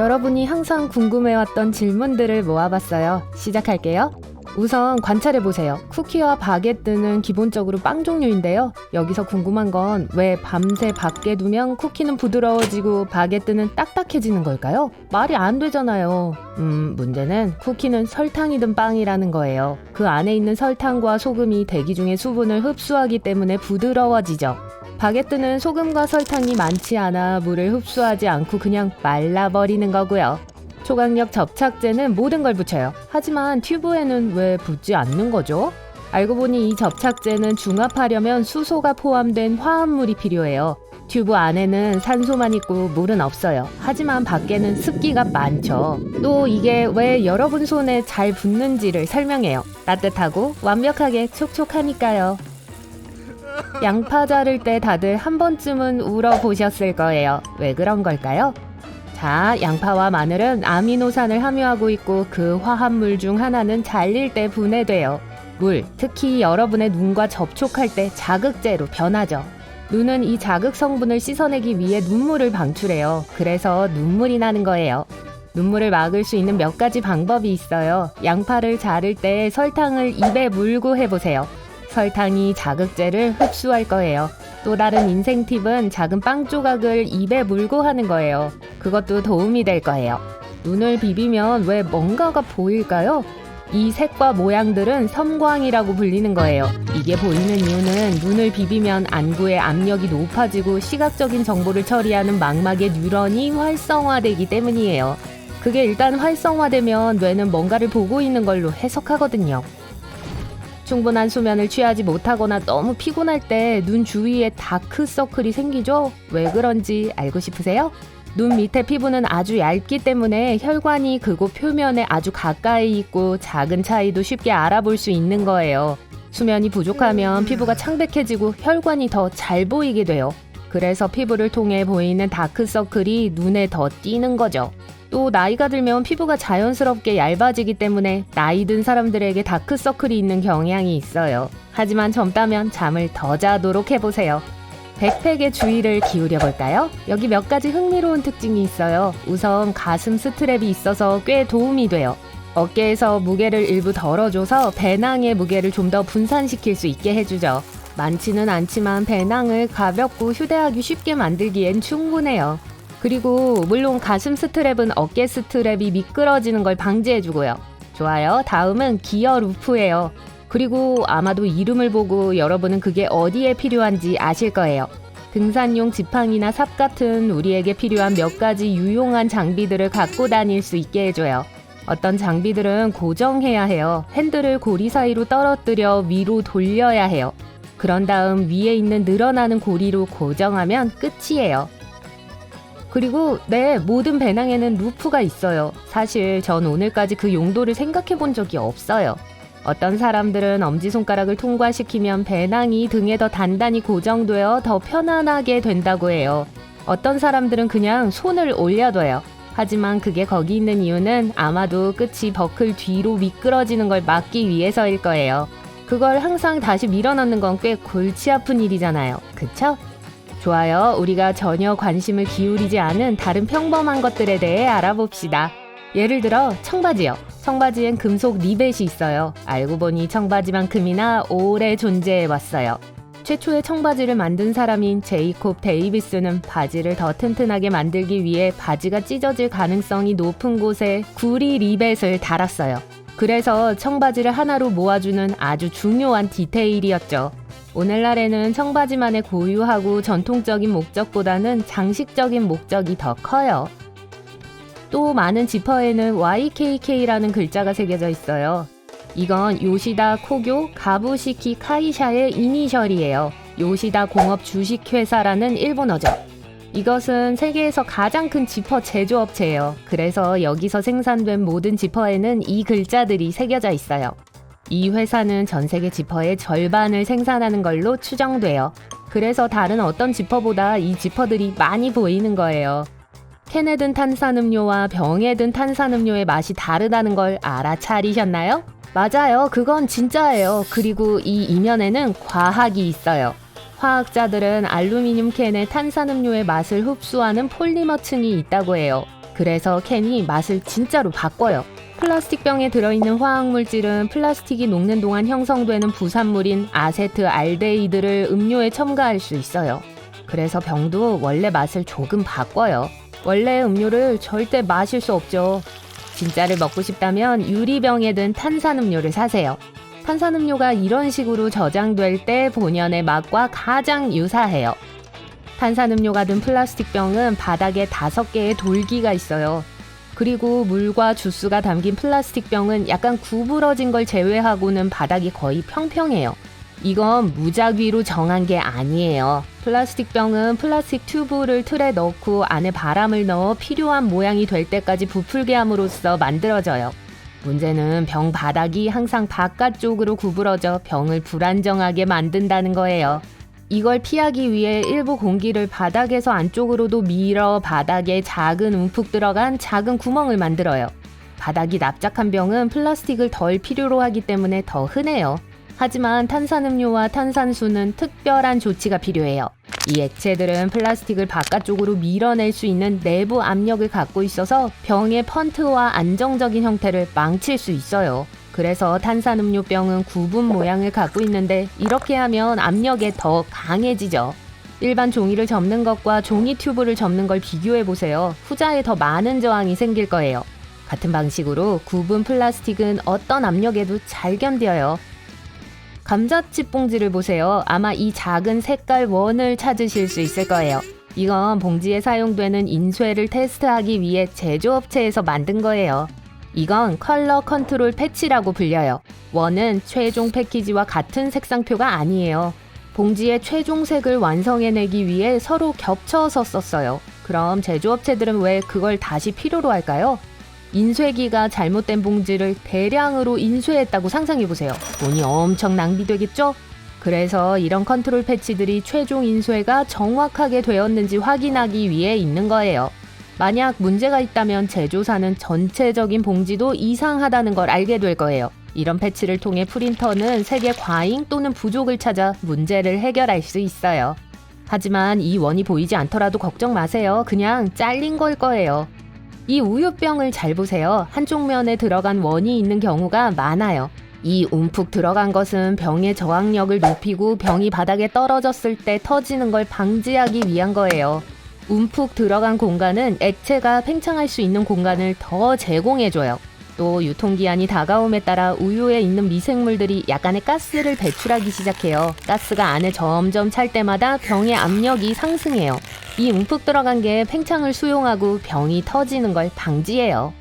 여러분이 항상 궁금해왔던 질문들을 모아봤어요. 시작할게요. 우선 관찰해보세요. 쿠키와 바게트는 기본적으로 빵 종류인데요. 여기서 궁금한 건 왜 밤새 밖에 두면 쿠키는 부드러워지고 바게트는 딱딱해지는 걸까요? 말이 안 되잖아요. 문제는 쿠키는 설탕이 든 빵이라는 거예요. 그 안에 있는 설탕과 소금이 대기 중의 수분을 흡수하기 때문에 부드러워지죠. 바게트는 소금과 설탕이 많지 않아 물을 흡수하지 않고 그냥 말라버리는 거고요. 초강력 접착제는 모든 걸 붙여요. 하지만 튜브에는 왜 붙지 않는 거죠? 알고 보니 이 접착제는 중합하려면 수소가 포함된 화합물이 필요해요. 튜브 안에는 산소만 있고 물은 없어요. 하지만 밖에는 습기가 많죠. 또 이게 왜 여러분 손에 잘 붙는지를 설명해요. 따뜻하고 완벽하게 촉촉하니까요. 양파 자를 때 다들 한 번쯤은 울어보셨을 거예요. 왜 그런 걸까요? 자, 양파와 마늘은 아미노산을 함유하고 있고 그 화합물 중 하나는 잘릴 때 분해돼요. 물, 특히 여러분의 눈과 접촉할 때 자극제로 변하죠. 눈은 이 자극 성분을 씻어내기 위해 눈물을 방출해요. 그래서 눈물이 나는 거예요. 눈물을 막을 수 있는 몇 가지 방법이 있어요. 양파를 자를 때 설탕을 입에 물고 해보세요. 설탕이 자극제를 흡수할 거예요. 또 다른 인생 팁은 작은 빵 조각을 입에 물고 하는 거예요. 그것도 도움이 될 거예요. 눈을 비비면 왜 뭔가가 보일까요? 이 색과 모양들은 섬광이라고 불리는 거예요. 이게 보이는 이유는 눈을 비비면 안구의 압력이 높아지고 시각적인 정보를 처리하는 망막의 뉴런이 활성화되기 때문이에요. 그게 일단 활성화되면 뇌는 뭔가를 보고 있는 걸로 해석하거든요. 충분한 수면을 취하지 못하거나 너무 피곤할 때 눈 주위에 다크서클이 생기죠? 왜 그런지 알고 싶으세요? 눈 밑에 피부는 아주 얇기 때문에 혈관이 그곳 표면에 아주 가까이 있고 작은 차이도 쉽게 알아볼 수 있는 거예요. 수면이 부족하면 피부가 창백해지고 혈관이 더 잘 보이게 돼요. 그래서 피부를 통해 보이는 다크서클이 눈에 더 띄는 거죠. 또 나이가 들면 피부가 자연스럽게 얇아지기 때문에 나이 든 사람들에게 다크서클이 있는 경향이 있어요. 하지만 젊다면 잠을 더 자도록 해보세요. 백팩에 주의를 기울여 볼까요? 여기 몇 가지 흥미로운 특징이 있어요. 우선 가슴 스트랩이 있어서 꽤 도움이 돼요. 어깨에서 무게를 일부 덜어줘서 배낭의 무게를 좀 더 분산시킬 수 있게 해주죠. 많지는 않지만 배낭을 가볍고 휴대하기 쉽게 만들기엔 충분해요. 그리고 물론 가슴 스트랩은 어깨 스트랩이 미끄러지는 걸 방지해주고요. 좋아요. 다음은 기어 루프예요. 그리고 아마도 이름을 보고 여러분은 그게 어디에 필요한지 아실 거예요. 등산용 지팡이나 삽 같은 우리에게 필요한 몇 가지 유용한 장비들을 갖고 다닐 수 있게 해줘요. 어떤 장비들은 고정해야 해요. 핸들을 고리 사이로 떨어뜨려 위로 돌려야 해요. 그런 다음 위에 있는 늘어나는 고리로 고정하면 끝이에요. 그리고 모든 배낭에는 루프가 있어요. 사실 전 오늘까지 그 용도를 생각해 본 적이 없어요. 어떤 사람들은 엄지손가락을 통과시키면 배낭이 등에 더 단단히 고정되어 더 편안하게 된다고 해요. 어떤 사람들은 그냥 손을 올려둬요. 하지만 그게 거기 있는 이유는 아마도 끝이 버클 뒤로 미끄러지는 걸 막기 위해서일 거예요. 그걸 항상 다시 밀어넣는 건 꽤 골치 아픈 일이잖아요. 그쵸? 좋아요. 우리가 전혀 관심을 기울이지 않은 다른 평범한 것들에 대해 알아봅시다. 예를 들어 청바지요. 청바지엔 금속 리벳이 있어요. 알고 보니 청바지만큼이나 오래 존재해왔어요. 최초의 청바지를 만든 사람인 제이콥 데이비스는 바지를 더 튼튼하게 만들기 위해 바지가 찢어질 가능성이 높은 곳에 구리 리벳을 달았어요. 그래서 청바지를 하나로 모아주는 아주 중요한 디테일이었죠. 오늘날에는 청바지만의 고유하고 전통적인 목적보다는 장식적인 목적이 더 커요. 또 많은 지퍼에는 YKK라는 글자가 새겨져 있어요. 이건 요시다 코교 가부시키 카이샤의 이니셜이에요. 요시다 공업 주식회사라는 일본어죠. 이것은 세계에서 가장 큰 지퍼 제조업체예요. 그래서 여기서 생산된 모든 지퍼에는 이 글자들이 새겨져 있어요. 이 회사는 전 세계 지퍼의 절반을 생산하는 걸로 추정돼요. 그래서 다른 어떤 지퍼보다 이 지퍼들이 많이 보이는 거예요. 캔에 든 탄산음료와 병에 든 탄산음료의 맛이 다르다는 걸 알아차리셨나요? 맞아요. 그건 진짜예요. 그리고 이 이면에는 과학이 있어요. 화학자들은 알루미늄 캔에 탄산음료의 맛을 흡수하는 폴리머층이 있다고 해요. 그래서 캔이 맛을 진짜로 바꿔요. 플라스틱 병에 들어있는 화학물질은 플라스틱이 녹는 동안 형성되는 부산물인 아세트알데히드를 음료에 첨가할 수 있어요. 그래서 병도 원래 맛을 조금 바꿔요. 원래 음료를 절대 마실 수 없죠. 진짜를 먹고 싶다면 유리병에 든 탄산음료를 사세요. 탄산음료가 이런 식으로 저장될 때 본연의 맛과 가장 유사해요. 탄산음료가 든 플라스틱 병은 바닥에 5개의 돌기가 있어요. 그리고 물과 주스가 담긴 플라스틱 병은 약간 구부러진 걸 제외하고는 바닥이 거의 평평해요. 이건 무작위로 정한 게 아니에요. 플라스틱 병은 플라스틱 튜브를 틀에 넣고 안에 바람을 넣어 필요한 모양이 될 때까지 부풀게 함으로써 만들어져요. 문제는 병 바닥이 항상 바깥쪽으로 구부러져 병을 불안정하게 만든다는 거예요. 이걸 피하기 위해 일부 공기를 바닥에서 안쪽으로도 밀어 바닥에 작은 움푹 들어간 작은 구멍을 만들어요. 바닥이 납작한 병은 플라스틱을 덜 필요로 하기 때문에 더 흔해요. 하지만 탄산음료와 탄산수는 특별한 조치가 필요해요. 이 액체들은 플라스틱을 바깥쪽으로 밀어낼 수 있는 내부 압력을 갖고 있어서 병의 펀트와 안정적인 형태를 망칠 수 있어요. 그래서 탄산음료 병은 굽은 모양을 갖고 있는데 이렇게 하면 압력에 더 강해지죠. 일반 종이를 접는 것과 종이 튜브를 접는 걸 비교해보세요. 후자에 더 많은 저항이 생길 거예요. 같은 방식으로 굽은 플라스틱은 어떤 압력에도 잘 견뎌요. 감자칩 봉지를 보세요. 아마 이 작은 색깔 원을 찾으실 수 있을 거예요. 이건 봉지에 사용되는 인쇄를 테스트하기 위해 제조업체에서 만든 거예요. 이건 컬러 컨트롤 패치라고 불려요. 원은 최종 패키지와 같은 색상표가 아니에요. 봉지의 최종 색을 완성해내기 위해 서로 겹쳐서 썼어요. 그럼 제조업체들은 왜 그걸 다시 필요로 할까요? 인쇄기가 잘못된 봉지를 대량으로 인쇄했다고 상상해보세요. 돈이 엄청 낭비되겠죠? 그래서 이런 컨트롤 패치들이 최종 인쇄가 정확하게 되었는지 확인하기 위해 있는 거예요. 만약 문제가 있다면 제조사는 전체적인 봉지도 이상하다는 걸 알게 될 거예요. 이런 패치를 통해 프린터는 색의 과잉 또는 부족을 찾아 문제를 해결할 수 있어요. 하지만 이 원이 보이지 않더라도 걱정 마세요. 그냥 잘린 걸 거예요. 이 우유병을 잘 보세요. 한쪽 면에 들어간 원이 있는 경우가 많아요. 이 움푹 들어간 것은 병의 저항력을 높이고 병이 바닥에 떨어졌을 때 터지는 걸 방지하기 위한 거예요. 움푹 들어간 공간은 액체가 팽창할 수 있는 공간을 더 제공해줘요. 또 유통기한이 다가옴에 따라 우유에 있는 미생물들이 약간의 가스를 배출하기 시작해요. 가스가 안에 점점 찰 때마다 병의 압력이 상승해요. 이 움푹 들어간 게 팽창을 수용하고 병이 터지는 걸 방지해요.